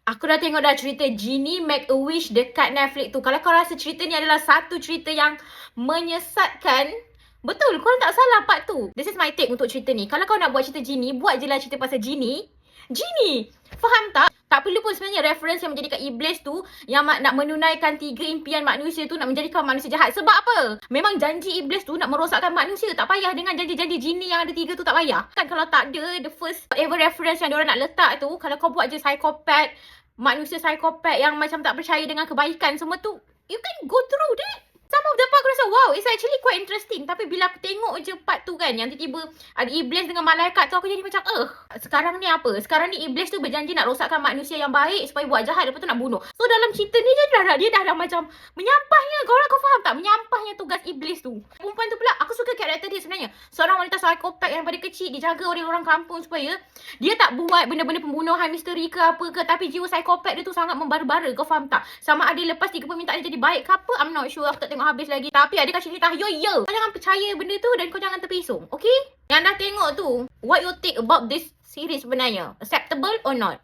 Aku dah tengok dah cerita Genie Make-A-Wish dekat Netflix tu. Kalau kau rasa cerita ni adalah satu cerita yang menyesatkan, betul, kau tak salah part tu. This is my take untuk cerita ni. Kalau kau nak buat cerita Genie, buat je lah cerita pasal Genie. Genie! Faham tak? Tak perlu pun sebenarnya reference yang menjadikan iblis tu yang nak menunaikan 3 impian manusia tu nak menjadikan manusia jahat. Sebab apa? Memang janji iblis tu nak merosakkan manusia. Tak payah dengan janji-janji Genie yang ada 3 tu, tak payah. Kan kalau tak ada the first ever reference yang diorang nak letak tu, kalau kau buat je psikopat, manusia psikopat yang macam tak percaya dengan kebaikan semua tu, you can go through that. Some of the part aku rasa wow, it's actually quite interesting. Tapi bila aku tengok je part tu kan, yang tiba-tiba ada iblis dengan malaikat tu, aku jadi macam sekarang ni apa? Sekarang ni iblis tu berjanji nak rosakkan manusia yang baik supaya buat jahat, lepas tu nak bunuh. So dalam cerita ni dia dah macam menyampahnya. Kau faham tak? Menyampahnya tugas iblis tu. Perempuan tu pula, aku suka karakter dia sebenarnya. Seorang wanita psikopat yang pada kecil dijaga oleh orang kampung supaya dia tak buat benda-benda pembunuhan misteri ke apa ke, tapi jiwa psikopat dia tu sangat membara-bara. Kau faham tak? Sama ada lepas 3 permintaan dia jadi baik ke apa, I'm not sure. Aku tak tengok habis lagi. Tapi ada kasih cerita kau jangan percaya benda tu dan kau jangan terpesong, okay? Yang dah tengok tu, what you think about this series sebenarnya? Acceptable or not?